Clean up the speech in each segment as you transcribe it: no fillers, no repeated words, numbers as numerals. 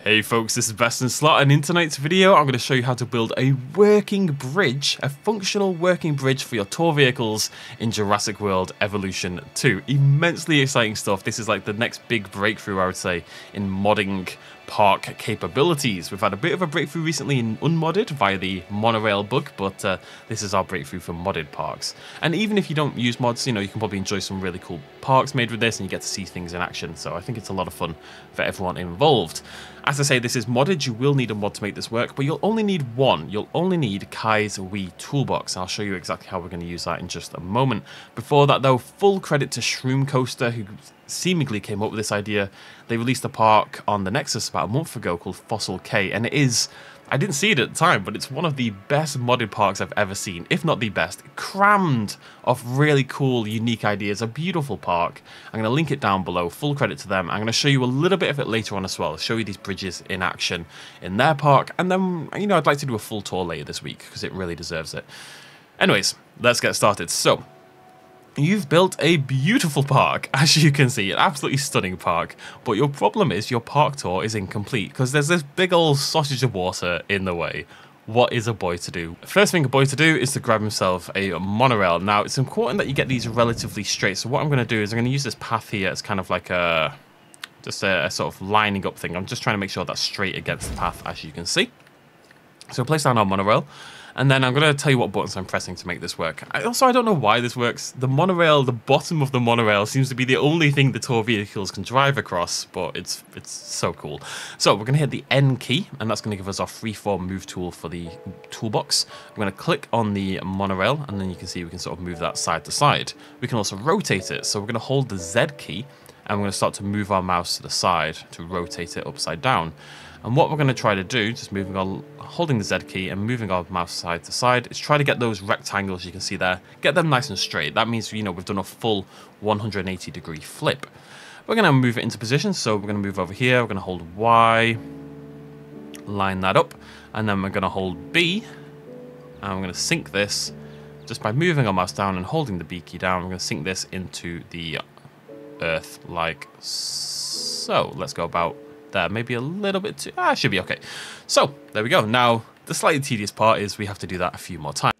Hey folks, this is BestInSlot, and in tonight's video I'm going to show you how to build a working bridge, a functional working bridge for your tour vehicles in Jurassic World Evolution 2. Immensely exciting stuff. This is like the next big breakthrough, I would say, in modding park capabilities. We've had a bit of a breakthrough recently in unmodded via the monorail bug, but this is our breakthrough for modded parks. And even if you don't use mods, you know, you can probably enjoy some really cool parks made with this and you get to see things in action. So I think it's a lot of fun for everyone involved. As I say, this is modded. You will need a mod to make this work, but you'll only need one. You'll only need Kai's Wii Toolbox. I'll show you exactly how we're going to use that in just a moment. Before that though, full credit to Shroomcoaster, who seemingly came up with this idea. They released a park on the Nexus about a month ago called Fossil K, and it is, I didn't see it at the time, but it's one of the best modded parks I've ever seen, if not the best. Crammed of really cool, unique ideas. A beautiful park. I'm going to link it down below. Full credit to them. I'm going to show you a little bit of it later on as well. I'll show you these bridges in action in their park, and then, you know, I'd like to do a full tour later this week because it really deserves it. Anyways, let's get started. So, you've built a beautiful park, as you can see, an absolutely stunning park, but your problem is your park tour is incomplete because there's this big old sausage of water in the way. What is a boy to do? First thing a boy to do is to grab himself a monorail. Now, it's important that you get these relatively straight, so what I'm going to do is I'm going to use this path here as kind of like a sort of lining up thing. I'm just trying to make sure that's straight against the path, as you can see. So place down our monorail. And then I'm going to tell you what buttons I'm pressing to make this work. I don't know why this works. The monorail, the bottom of the monorail seems to be the only thing the tour vehicles can drive across, but it's so cool. So we're going to hit the N key, and that's going to give us our freeform move tool for the toolbox. We're going to click on the monorail, and then you can see we can sort of move that side to side. We can also rotate it, so we're going to hold the Z key, and we're going to start to move our mouse to the side to rotate it upside down. And what we're going to try to do, just holding the Z key and moving our mouse side to side, is try to get those rectangles you can see there, get them nice and straight. That means, you know, we've done a full 180-degree flip. We're going to move it into position, so we're going to move over here, we're going to hold Y, line that up, and then we're going to hold B, and we're going to sink this, just by moving our mouse down and holding the B key down, we're going to sink this into the earth like so. Let's go about there, maybe a little bit too, should be okay. So there we go. Now the slightly tedious part is we have to do that a few more times.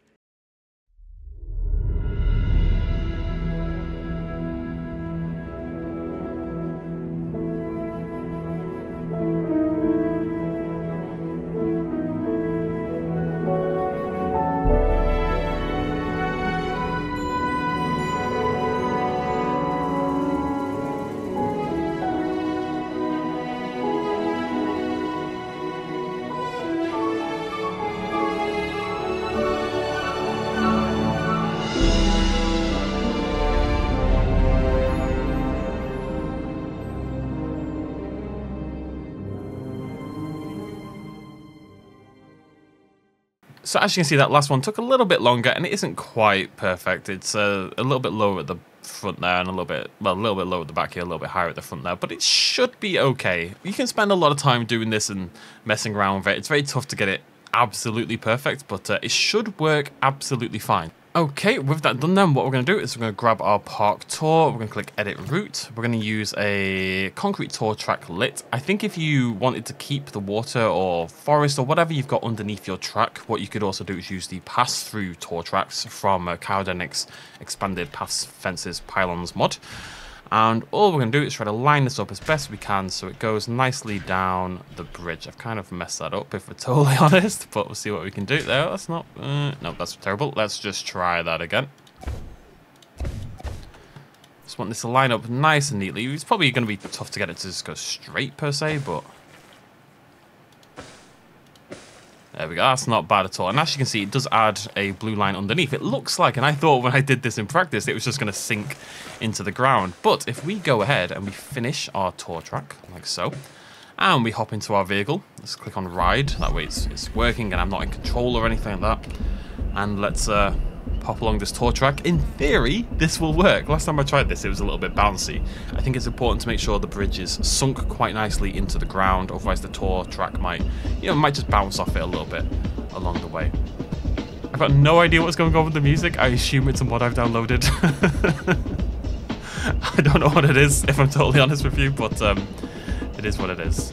So as you can see, that last one took a little bit longer, and it isn't quite perfect. It's a little bit lower at the front there, and a little bit lower at the back here, a little bit higher at the front there, but it should be okay. You can spend a lot of time doing this and messing around with it. It's very tough to get it absolutely perfect, but it should work absolutely fine. Okay, with that done then, what we're going to do is we're going to grab our park tour, we're going to click edit route, we're going to use a concrete tour track lit. I think if you wanted to keep the water or forest or whatever you've got underneath your track, what you could also do is use the pass-through tour tracks from Malta-inspired expanded paths, fences, pylons mod. And all we're going to do is try to line this up as best we can so it goes nicely down the bridge. I've kind of messed that up if we're totally honest, but we'll see what we can do there. That's not, no, that's terrible. Let's just try that again. Just want this to line up nice and neatly. It's probably going to be tough to get it to just go straight per se, but there we go, that's not bad at all. And as you can see, it does add a blue line underneath. It looks like, and I thought when I did this in practice, it was just going to sink into the ground. But if we go ahead and we finish our tour track, like so, and we hop into our vehicle, let's click on ride, that way it's working and I'm not in control or anything like that. And let's pop along this tour track. In theory, this will work. Last time I tried this, it was a little bit bouncy. I think it's important to make sure the bridge is sunk quite nicely into the ground, otherwise the tour track might just bounce off it a little bit along the way. I've got no idea what's going on with the music. I assume it's a mod I've downloaded. I don't know what it is, if I'm totally honest with you, but it is what it is.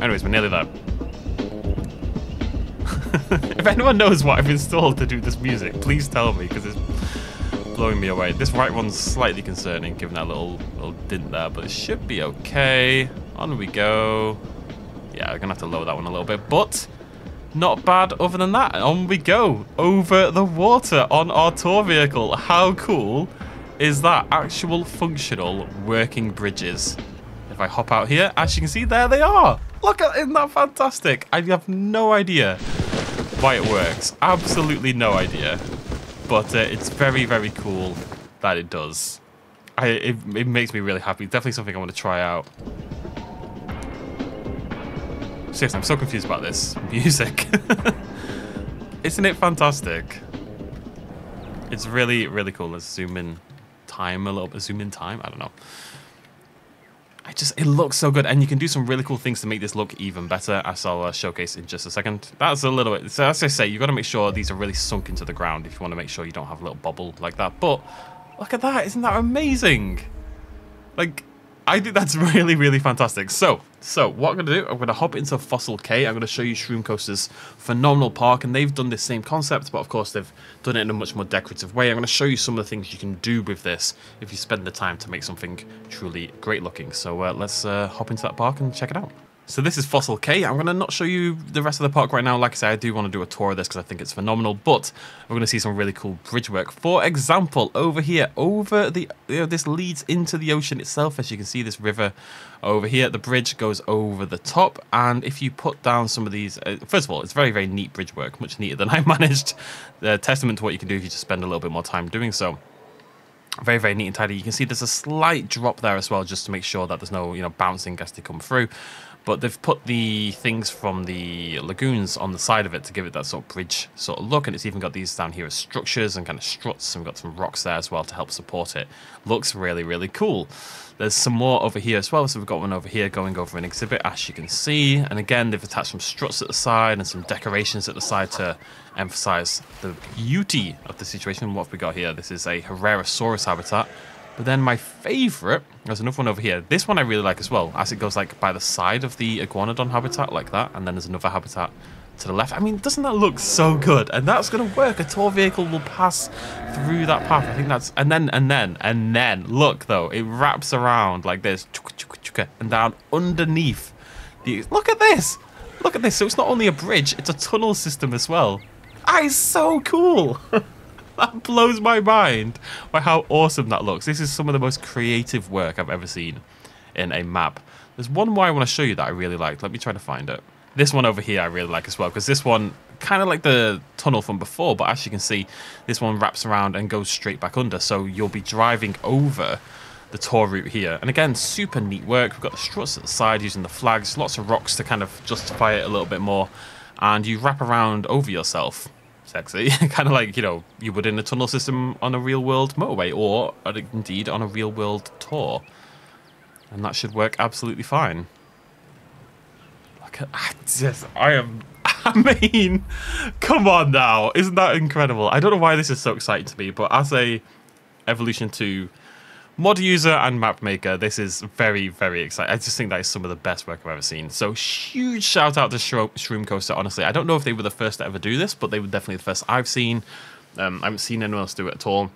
Anyways, we're nearly there. If anyone knows what I've installed to do this music, please tell me, because it's blowing me away. This right one's slightly concerning, given that little dint there, but it should be okay. On we go. Yeah, we're gonna have to lower that one a little bit, but not bad other than that. On we go, over the water on our tour vehicle. How cool is that? Actual functional working bridges. If I hop out here, as you can see, there they are. Look at, isn't that fantastic? I have no idea why it works. Absolutely no idea. But it's very, very cool that it does. It makes me really happy. Definitely something I want to try out. Seriously, I'm so confused about this music. Isn't it fantastic? It's really, really cool. Let's zoom in time a little bit. Zoom in time? I don't know. It looks so good, and you can do some really cool things to make this look even better, as I'll showcase in just a second. That's a little bit, so as I say, you've got to make sure these are really sunk into the ground if you want to make sure you don't have a little bobble like that. But look at that, isn't that amazing? Like, I think that's really, really fantastic. So what I'm going to do, I'm going to hop into Fossil K. I'm going to show you Shroomcoaster's phenomenal park, and they've done the same concept, but of course they've done it in a much more decorative way. I'm going to show you some of the things you can do with this if you spend the time to make something truly great looking. So let's hop into that park and check it out. So this is Fossil K. I'm going to not show you the rest of the park right now. Like I said, I do want to do a tour of this because I think it's phenomenal, but we're going to see some really cool bridge work. For example, over here, over the, this leads into the ocean itself. As you can see, this river over here, the bridge goes over the top. And if you put down some of these, first of all, it's very, very neat bridge work, much neater than I managed. Testament to what you can do if you just spend a little bit more time doing so. Very, very neat and tidy. You can see there's a slight drop there as well, just to make sure that there's no, bouncing as they come through. But they've put the things from the lagoons on the side of it to give it that sort of bridge sort of look. And it's even got these down here as structures and kind of struts. And we've got some rocks there as well to help support it. Looks really, really cool. There's some more over here as well. So we've got one over here going over an exhibit, as you can see. And again, they've attached some struts at the side and some decorations at the side to emphasize the beauty of the situation. What have we got here? This is a Herrerasaurus habitat. But then my favorite, there's another one over here. This one I really like as well, as it goes like by the side of the iguanodon habitat like that. And then there's another habitat to the left. I mean, doesn't that look so good? And that's going to work. A tour vehicle will pass through that path. I think that's, and then, look though, it wraps around like this and down underneath. Look at this. Look at this. So it's not only a bridge, it's a tunnel system as well. That is so cool. That blows my mind by how awesome that looks. This is some of the most creative work I've ever seen in a map. There's one more I want to show you that I really liked. Let me try to find it. This one over here I really like as well, because this one, kind of like the tunnel from before, but as you can see, this one wraps around and goes straight back under. So you'll be driving over the tour route here. And again, super neat work. We've got the struts at the side using the flags, lots of rocks to kind of justify it a little bit more. And you wrap around over yourself. Sexy, kind of like, you would in a tunnel system on a real world motorway, or indeed on a real world tour. And that should work absolutely fine. Look at, I mean, come on now. Isn't that incredible? I don't know why this is so exciting to me, but as a Evolution 2 mod user and map maker, this is very, very exciting. I just think that is some of the best work I've ever seen. So huge shout out to Shroomcoaster, honestly. I don't know if they were the first to ever do this, but they were definitely the first I've seen. I haven't seen anyone else do it at all.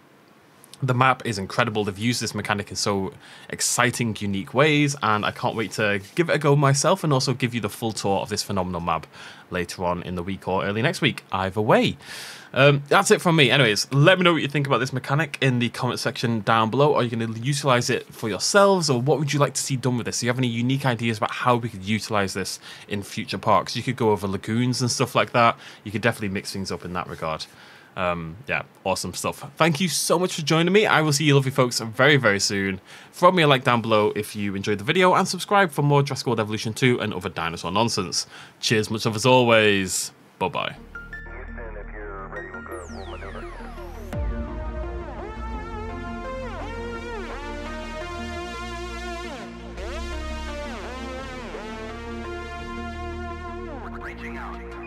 The map is incredible. They've used this mechanic in so exciting, unique ways, and I can't wait to give it a go myself and also give you the full tour of this phenomenal map later on in the week or early next week, either way. That's it from me. Anyways, let me know what you think about this mechanic in the comment section down below. Are you going to utilize it for yourselves, or what would you like to see done with this? Do you have any unique ideas about how we could utilize this in future parks? You could go over lagoons and stuff like that. You could definitely mix things up in that regard. Yeah, awesome stuff. Thank you so much for joining me. I will see you lovely folks very, very soon. Throw me a like down below if you enjoyed the video, and subscribe for more Jurassic World Evolution 2 and other dinosaur nonsense. Cheers, much love as always. Bye-bye. Reaching out.